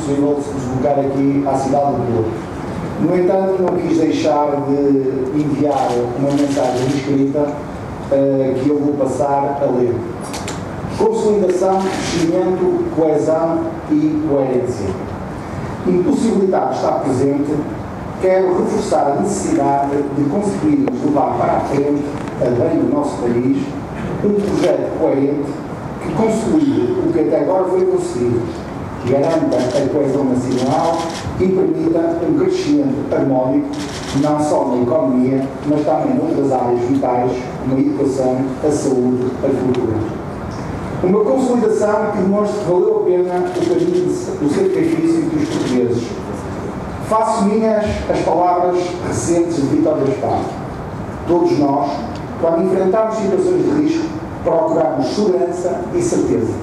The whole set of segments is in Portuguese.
possível de se deslocar aqui à cidade do Porto. No entanto, não quis deixar de enviar uma mensagem escrita que eu vou passar a ler. Consolidação, crescimento, coesão e coerência. Impossibilitado de estar presente, quero reforçar a necessidade de conseguirmos levar para a frente, a bem do nosso país, um projeto coerente que consolide o que até agora foi conseguido, garanta a coesão nacional e permita um crescimento harmónico, não só na economia, mas também noutras áreas vitais, como a educação, a saúde, a cultura. Uma consolidação que demonstre que valeu a pena o caminho do sacrifício dos portugueses. Faço minhas as palavras recentes de Vítor Gaspar. Todos nós, quando enfrentamos situações de risco, procuramos segurança e certeza.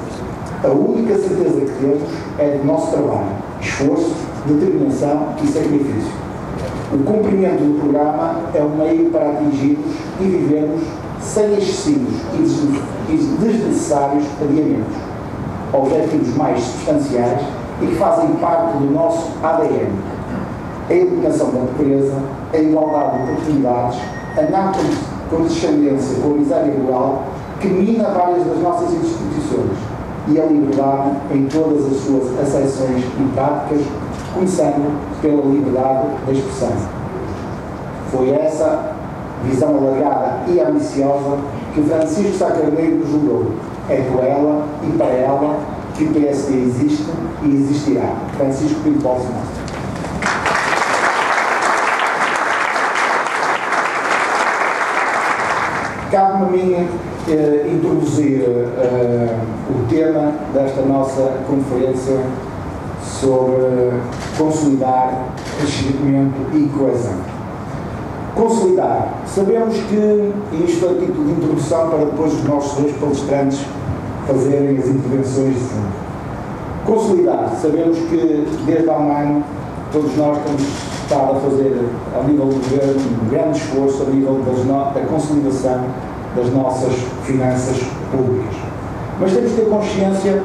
A única certeza que temos é do nosso trabalho, esforço, determinação e sacrifício. O cumprimento do programa é um meio para atingirmos e vivermos sem excessivos e desnecessários adiamentos. Objetivos mais substanciais e que fazem parte do nosso ADN. A eliminação da pobreza, a igualdade de oportunidades, a não condescendência com a miséria rural, que mina várias das nossas instituições, e a liberdade em todas as suas acessões e práticas, começando pela liberdade da expressão. Foi essa visão alargada e ambiciosa que Francisco Sá Carneiro nos jurou. É por ela e para ela que o PSD existe e existirá. Francisco Pinto Balsemão. Cabe-me a mim introduzir o tema desta nossa conferência sobre consolidar crescimento e coesão. Consolidar. Sabemos que, e isto é a título de introdução para depois os nossos dois palestrantes fazerem as intervenções de fundo. Consolidar. Sabemos que desde há um ano todos nós temos estado a fazer, ao nível do governo, um grande esforço a nível da consolidação das nossas finanças públicas. Mas temos que ter consciência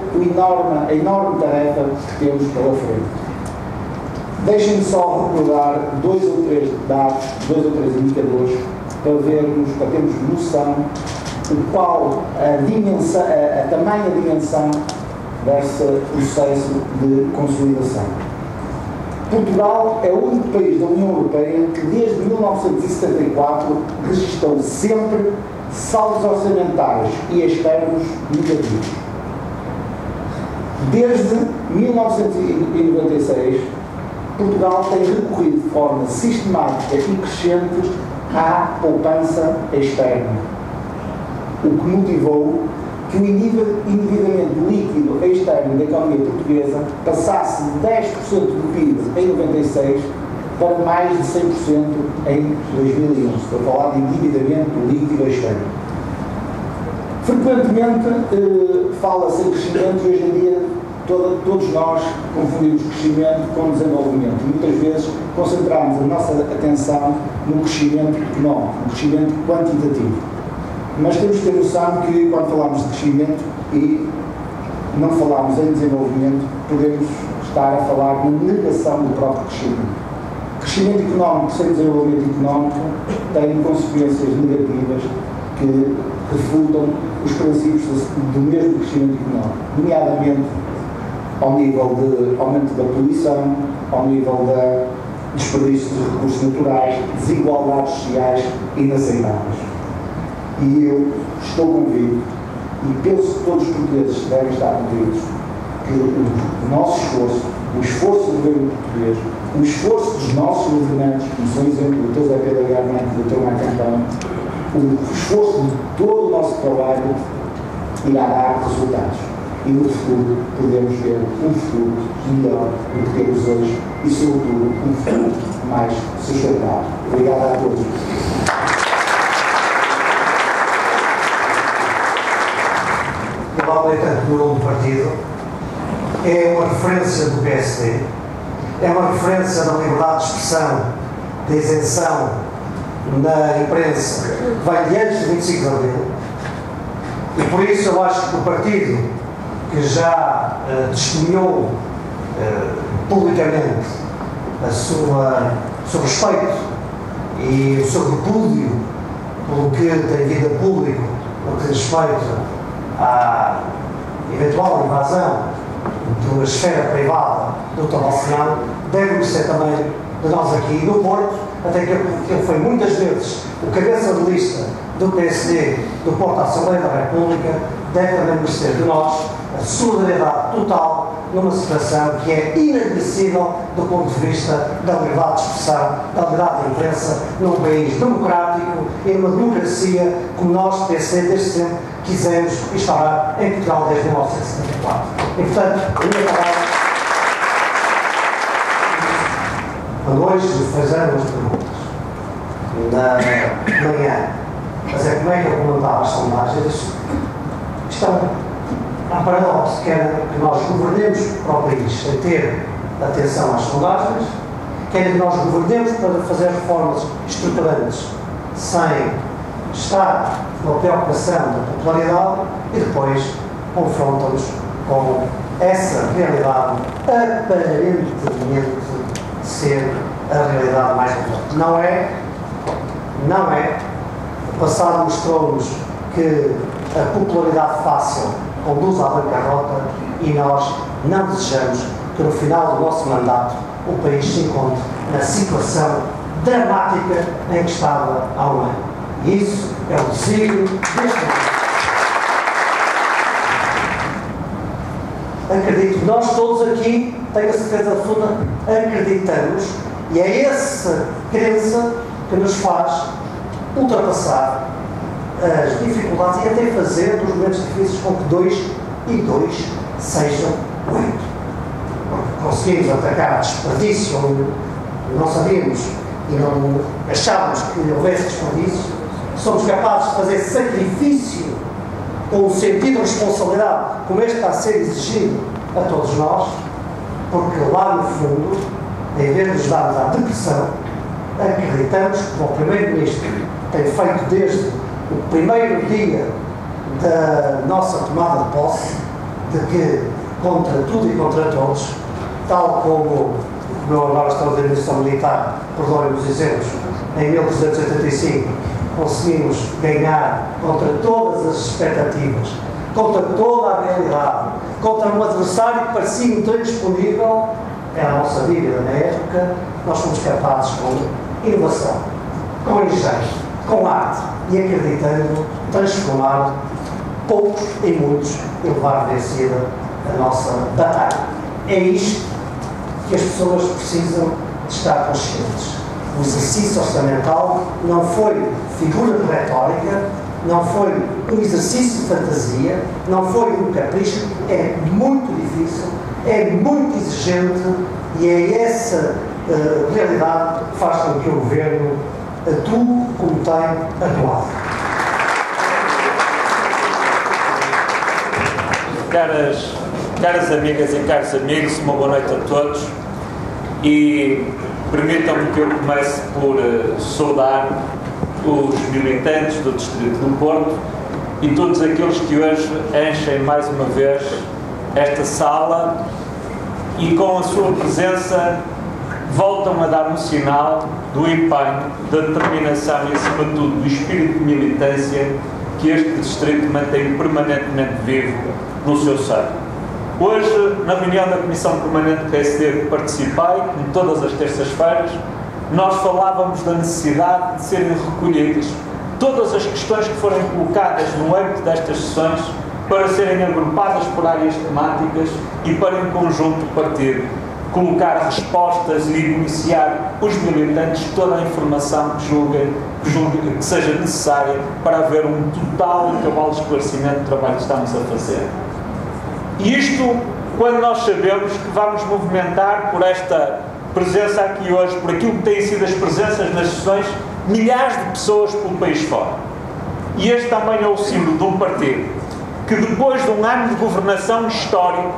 a enorme tarefa que temos pela frente. Deixem-me só recordar dois ou três dados, dois ou três indicadores, para termos noção o qual a tamanha dimensão desse processo de consolidação. Portugal é o único país da União Europeia que desde 1974 registrou sempre saldos orçamentais e externos negativos. Desde 1996, Portugal tem recorrido de forma sistemática e crescente à poupança externa, o que motivou que o endividamento líquido externo da economia portuguesa passasse de 10% do PIB em 96 para mais de 100% em 2011, para falar de endividamento líquido externo. Frequentemente fala-se em crescimento e hoje em dia todos nós confundimos crescimento com desenvolvimento. Muitas vezes concentramos a nossa atenção no crescimento económico, no crescimento quantitativo. Mas temos que ter noção que quando falamos de crescimento e não falamos em desenvolvimento, podemos estar a falar na negação do próprio crescimento. Crescimento económico sem desenvolvimento económico tem consequências negativas que refutam os princípios do mesmo crescimento económico, nomeadamente ao nível de aumento da poluição, ao nível da desperdício de recursos naturais, desigualdades sociais inaceitáveis. E eu estou convicto, e penso que todos os portugueses devem estar convictos, que o nosso esforço, o esforço do governo português, o esforço dos nossos governantes, como são exemplo do Dr. Zé Pedro Aguiar e do Dr. Marco Antão, o esforço de todo o nosso trabalho irá dar resultados. E no futuro podemos ver um futuro melhor do que temos hoje e, sobretudo, um futuro mais sustentável. Obrigado a todos. Paulo é tanto no nome do partido, é uma referência do PSD, é uma referência da liberdade de expressão, da isenção na imprensa, que vem de antes do 25 de Abril, e por isso eu acho que o partido que já testemunhou publicamente o seu respeito e o seu repúdio pelo que tem vindo a público no que diz respeito à eventual invasão da esfera privada do Dr. Balsemão, deve conhecer também de nós aqui no Porto, até que ele foi muitas vezes o cabeça de lista do PSD do Porto à Assembleia da República, deve também conhecer de nós a solidariedade total numa situação que é inadmissível do ponto de vista da liberdade de expressão, da liberdade de imprensa, num país democrático e numa democracia como nós, PSD, desde sempre quisemos instaurar em Portugal desde 1974. E, portanto, a minha palavra, quando hoje fazemos as perguntas, na manhã, mas é como é que eu comentava as sondagens, estão há um paradoxo, quer que nós governemos para o país sem ter atenção às sondagens, quer que nós governemos para fazer reformas estruturantes sem estar na preocupação da popularidade e depois confrontam-nos com essa realidade aparentemente ser a realidade mais importante. Não é. O passado mostrou-nos que a popularidade fácil conduz à bancarrota e nós não desejamos que no final do nosso mandato o país se encontre na situação dramática em que estava há um ano. E isso é o desígnio deste momento. Acredito que nós todos aqui, tenho a certeza absoluta, acreditamos, e é essa crença que nos faz ultrapassar as dificuldades e até fazer dos momentos difíceis com que 2 e 2 sejam 8. Conseguimos atacar a desperdício, onde não sabíamos e não achávamos que houvesse desperdício. Somos capazes de fazer sacrifício com o sentido de responsabilidade, como este está a ser exigido a todos nós, porque lá no fundo, em vez de nos darmos à depressão, acreditamos que o Primeiro-Ministro tem feito desde o primeiro dia da nossa tomada de posse, de que, contra tudo e contra todos, tal como o meu agora estava da Administração Militar, perdoem-me os exemplos, em 1385 conseguimos ganhar contra todas as expectativas, contra toda a realidade, contra um adversário que parecia muito indisponível, era a nossa dívida na época. Nós fomos capazes, com inovação, com engenho, com arte e acreditando, transformar poucos em muitos e levar vencida a nossa batalha. É isto que as pessoas precisam de estar conscientes. O exercício orçamental não foi figura de retórica, não foi um exercício de fantasia, não foi um capricho, é muito difícil, é muito exigente e é essa realidade que faz com que o Governo atue como tem atuado. Caras amigas e caros amigos, uma boa noite a todos e permitam-me que eu comece por saudar os militantes do Distrito do Porto e todos aqueles que hoje enchem mais uma vez esta sala e com a sua presença voltam a dar um sinal do empenho, da determinação e, acima de tudo, do espírito de militância que este Distrito mantém permanentemente vivo no seu seio. Hoje, na reunião da Comissão Permanente do PSD que participei, como todas as terças-feiras, nós falávamos da necessidade de serem recolhidas todas as questões que forem colocadas no âmbito destas sessões para serem agrupadas por áreas temáticas e para, em conjunto, partir, colocar respostas e iniciar os militantes toda a informação que julguem que seja necessária para haver um total e cabal esclarecimento do trabalho que estamos a fazer. E isto, quando nós sabemos que vamos movimentar por esta presença aqui hoje, por aquilo que têm sido as presenças nas sessões, milhares de pessoas pelo país fora. E este também é o símbolo de um partido que, depois de um ano de governação histórico,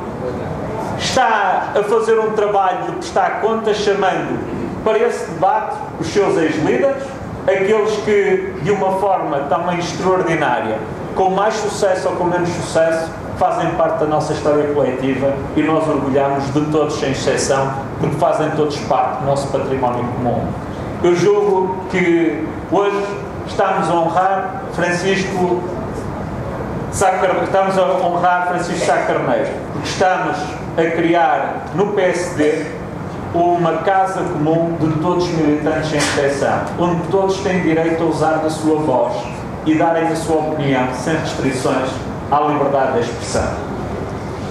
está a fazer um trabalho de prestar contas, chamando para esse debate os seus ex-líderes, aqueles que, de uma forma também extraordinária, com mais sucesso ou com menos sucesso, fazem parte da nossa história coletiva e nós orgulhamos de todos, sem exceção, porque fazem todos parte do nosso património comum. Eu julgo que hoje estamos a honrar Francisco Sá Carneiro, porque estamos a criar no PSD uma casa comum de todos os militantes sem exceção, onde todos têm direito a usar da sua voz e darem a sua opinião sem restrições à liberdade de expressão.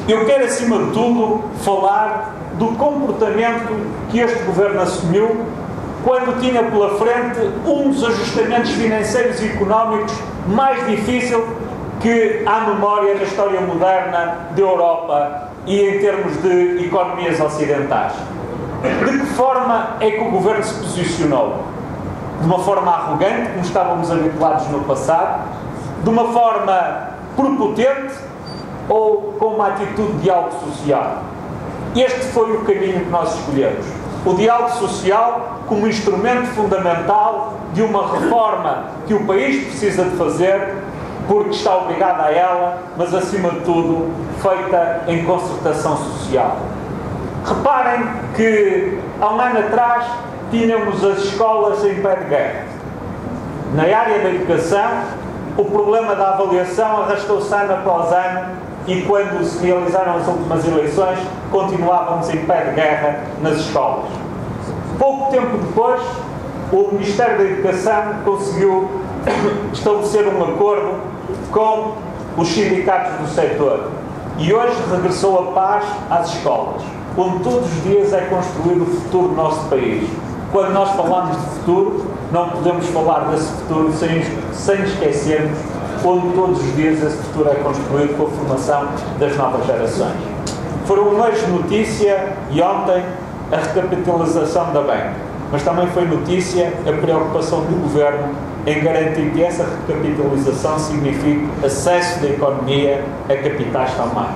Eu quero, acima de tudo, falar do comportamento que este governo assumiu quando tinha pela frente um dos ajustamentos financeiros e económicos mais difícil que há memória da história moderna da Europa e em termos de economias ocidentais. De que forma é que o governo se posicionou? De uma forma arrogante, como estávamos habituados no passado? De uma forma prepotente? Ou com uma atitude de diálogo social? Este foi o caminho que nós escolhemos. O diálogo social como instrumento fundamental de uma reforma que o país precisa de fazer, porque está obrigado a ela, mas acima de tudo feita em concertação social. Reparem que há um ano atrás tínhamos as escolas em pé de guerra. Na área da educação, o problema da avaliação arrastou-se ano após ano e quando se realizaram as últimas eleições continuávamos em pé de guerra nas escolas. Pouco tempo depois, o Ministério da Educação conseguiu estabelecer um acordo com os sindicatos do setor e hoje regressou a paz às escolas, onde todos os dias é construído o futuro do nosso país. Quando nós falamos de futuro, não podemos falar desse futuro sem esquecermos onde todos os dias esse futuro é construído com a formação das novas gerações. Foram hoje notícia e ontem a recapitalização da banca, mas também foi notícia a preocupação do Governo em garantir que essa recapitalização signifique acesso da economia a capitais também.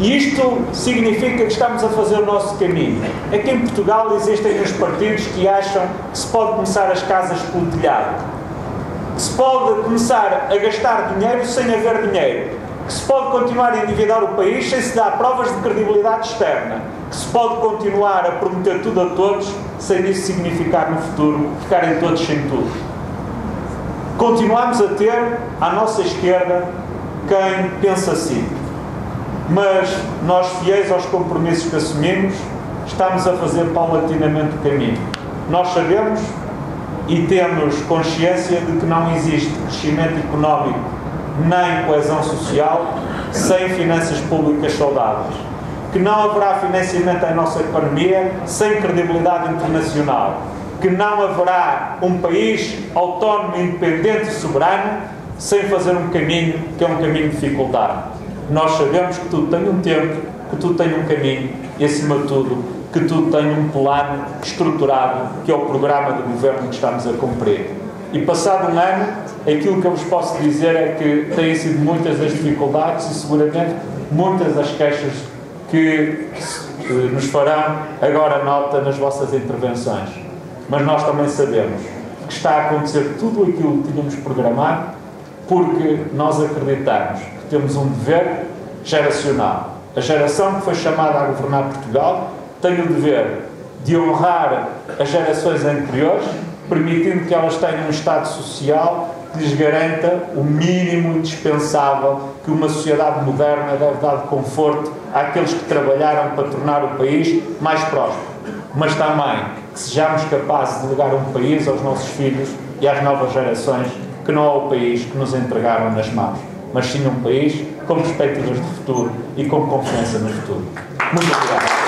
E isto significa que estamos a fazer o nosso caminho. Aqui em Portugal existem os partidos que acham que se pode começar as casas pelo telhado, que se pode começar a gastar dinheiro sem haver dinheiro, que se pode continuar a endividar o país sem se dar provas de credibilidade externa, que se pode continuar a prometer tudo a todos sem isso significar no futuro ficarem todos sem tudo. Continuamos a ter à nossa esquerda quem pensa assim, mas nós, fiéis aos compromissos que assumimos, estamos a fazer paulatinamente o caminho. Nós sabemos e temos consciência de que não existe crescimento económico nem coesão social sem finanças públicas saudáveis, que não haverá financiamento à nossa economia sem credibilidade internacional, que não haverá um país autónomo, independente e soberano sem fazer um caminho que é um caminho dificultado. Nós sabemos que tudo tem um tempo, que tudo tem um caminho e, acima de tudo, que tudo tem um plano estruturado, que é o programa de governo que estamos a cumprir. E passado um ano, aquilo que eu vos posso dizer é que têm sido muitas as dificuldades e seguramente muitas as queixas que nos farão agora nota nas vossas intervenções. Mas nós também sabemos que está a acontecer tudo aquilo que tínhamos programado, porque nós acreditamos que temos um dever geracional. A geração que foi chamada a governar Portugal tem o dever de honrar as gerações anteriores, permitindo que elas tenham um Estado social que lhes garanta o mínimo indispensável que uma sociedade moderna deve dar de conforto àqueles que trabalharam para tornar o país mais próspero, mas também que sejamos capazes de legar um país aos nossos filhos e às novas gerações que não é o país que nos entregaram nas mãos, mas sim um país com perspectivas de futuro e com confiança no futuro. Muito obrigado.